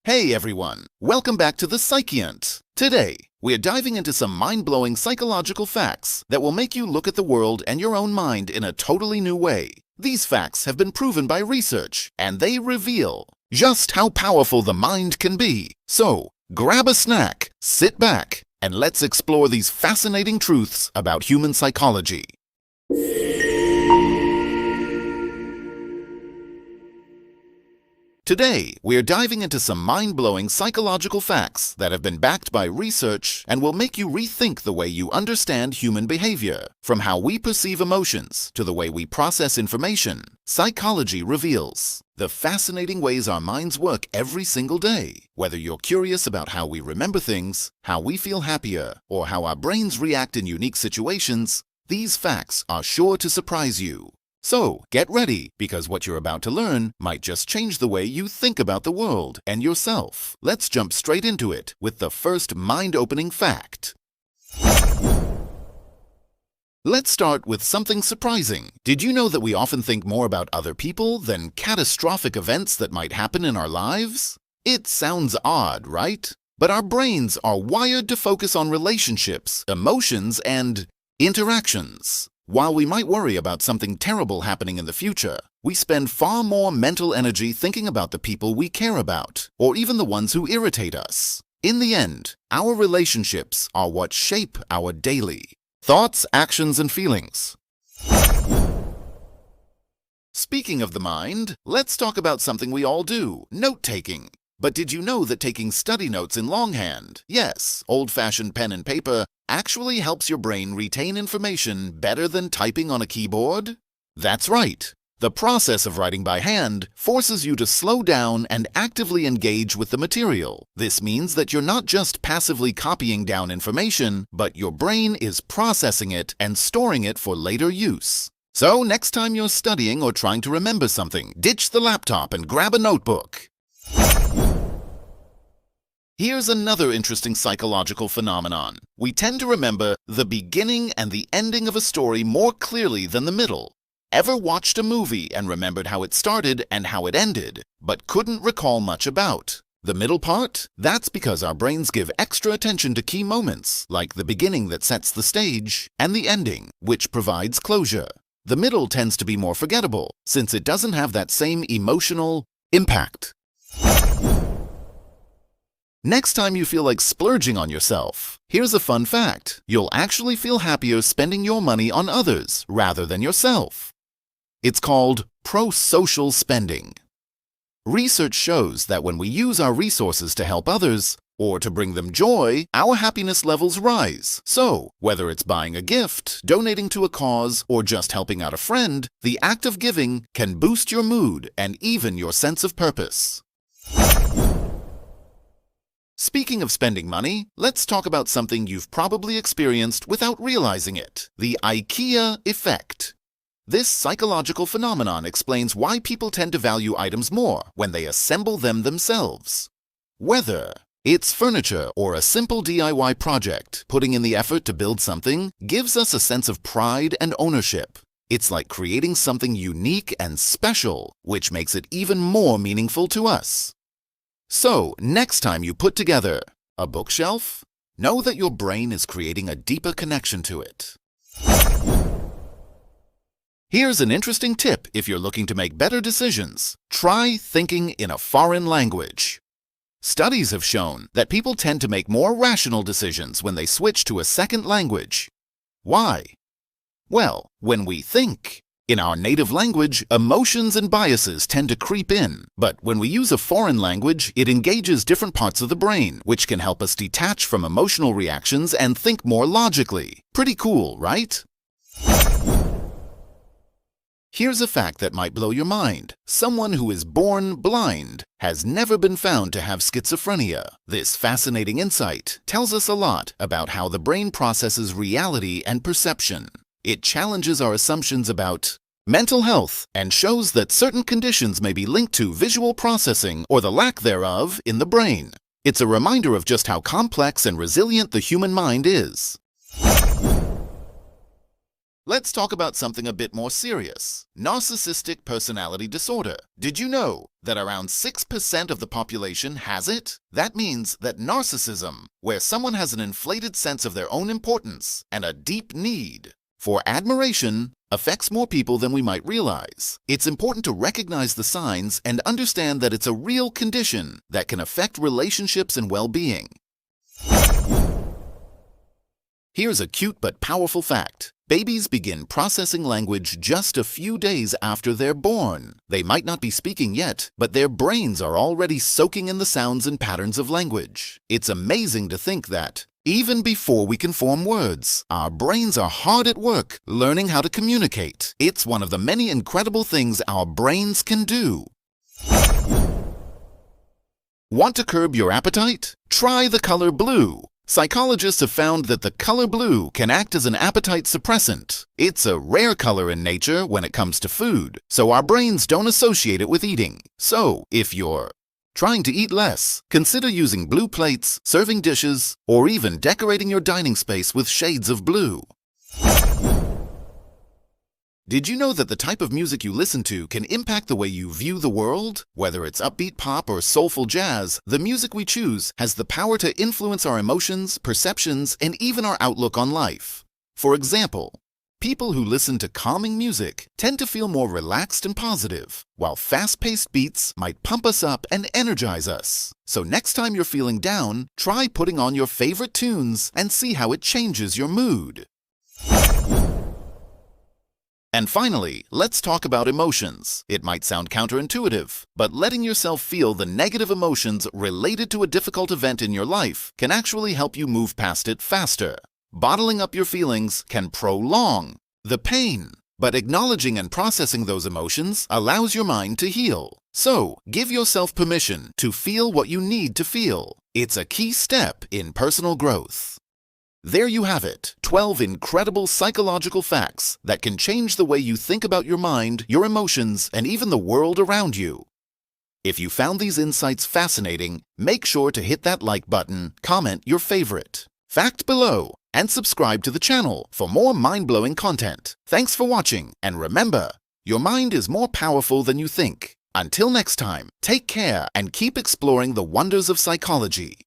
Hey everyone, welcome back to the PSYCHIANT. Today, we're diving into some mind-blowing psychological facts that will make you look at the world and your own mind in a totally new way. These facts have been proven by research, and they reveal just how powerful the mind can be. So, grab a snack, sit back, and let's explore these fascinating truths about human psychology. Today, we're diving into some mind-blowing psychological facts that have been backed by research and will make you rethink the way you understand human behavior. From how we perceive emotions to the way we process information, psychology reveals the fascinating ways our minds work every single day. Whether you're curious about how we remember things, how we feel happier, or how our brains react in unique situations, these facts are sure to surprise you. So, get ready, because what you're about to learn might just change the way you think about the world and yourself. Let's jump straight into it with the first mind-opening fact. Let's start with something surprising. Did you know that we often think more about other people than catastrophic events that might happen in our lives? It sounds odd, right? But our brains are wired to focus on relationships, emotions, and interactions. While we might worry about something terrible happening in the future, we spend far more mental energy thinking about the people we care about, or even the ones who irritate us. In the end, our relationships are what shape our daily thoughts, actions, and feelings. Speaking of the mind, let's talk about something we all do: note-taking. But did you know that taking study notes in longhand, yes, old-fashioned pen and paper, actually helps your brain retain information better than typing on a keyboard? That's right. The process of writing by hand forces you to slow down and actively engage with the material. This means that you're not just passively copying down information, but your brain is processing it and storing it for later use. So next time you're studying or trying to remember something, ditch the laptop and grab a notebook. Here's another interesting psychological phenomenon. We tend to remember the beginning and the ending of a story more clearly than the middle. Ever watched a movie and remembered how it started and how it ended, but couldn't recall much about the middle part? That's because our brains give extra attention to key moments, like the beginning that sets the stage, and the ending, which provides closure. The middle tends to be more forgettable, since it doesn't have that same emotional impact. Next time you feel like splurging on yourself, here's a fun fact. You'll actually feel happier spending your money on others rather than yourself. It's called prosocial spending. Research shows that when we use our resources to help others or to bring them joy, our happiness levels rise. So, whether it's buying a gift, donating to a cause, or just helping out a friend, the act of giving can boost your mood and even your sense of purpose. Speaking of spending money, let's talk about something you've probably experienced without realizing it: the Ikea effect. This psychological phenomenon explains why people tend to value items more when they assemble them themselves. Whether it's furniture or a simple DIY project, putting in the effort to build something gives us a sense of pride and ownership. It's like creating something unique and special, which makes it even more meaningful to us. So, next time you put together a bookshelf, know that your brain is creating a deeper connection to it. Here's an interesting tip if you're looking to make better decisions. Try thinking in a foreign language. Studies have shown that people tend to make more rational decisions when they switch to a second language. Why? Well, when we think in our native language, emotions and biases tend to creep in. But when we use a foreign language, it engages different parts of the brain, which can help us detach from emotional reactions and think more logically. Pretty cool, right? Here's a fact that might blow your mind. Someone who is born blind has never been found to have schizophrenia. This fascinating insight tells us a lot about how the brain processes reality and perception. It challenges our assumptions about mental health and shows that certain conditions may be linked to visual processing or the lack thereof in the brain. It's a reminder of just how complex and resilient the human mind is. Let's talk about something a bit more serious. Narcissistic personality disorder. Did you know that around 6% of the population has it? That means that narcissism, where someone has an inflated sense of their own importance and a deep need for admiration, affects more people than we might realize. It's important to recognize the signs and understand that it's a real condition that can affect relationships and well-being. Here's a cute but powerful fact. Babies begin processing language just a few days after they're born. They might not be speaking yet, but their brains are already soaking in the sounds and patterns of language. It's amazing to think that, even before we can form words, our brains are hard at work learning how to communicate. It's one of the many incredible things our brains can do. Want to curb your appetite? Try the color blue. Psychologists have found that the color blue can act as an appetite suppressant. It's a rare color in nature when it comes to food, so our brains don't associate it with eating. So, if you're trying to eat less, consider using blue plates, serving dishes, or even decorating your dining space with shades of blue. Did you know that the type of music you listen to can impact the way you view the world? Whether it's upbeat pop or soulful jazz, the music we choose has the power to influence our emotions, perceptions, and even our outlook on life. For example, people who listen to calming music tend to feel more relaxed and positive, while fast-paced beats might pump us up and energize us. So next time you're feeling down, try putting on your favorite tunes and see how it changes your mood. And finally, let's talk about emotions. It might sound counterintuitive, but letting yourself feel the negative emotions related to a difficult event in your life can actually help you move past it faster. Bottling up your feelings can prolong the pain, but acknowledging and processing those emotions allows your mind to heal. So, give yourself permission to feel what you need to feel. It's a key step in personal growth. There you have it, 12 incredible psychological facts that can change the way you think about your mind, your emotions, and even the world around you. If you found these insights fascinating, make sure to hit that like button, comment your favorite fact below, and subscribe to the channel for more mind-blowing content. Thanks for watching, and remember, your mind is more powerful than you think. Until next time, take care and keep exploring the wonders of psychology.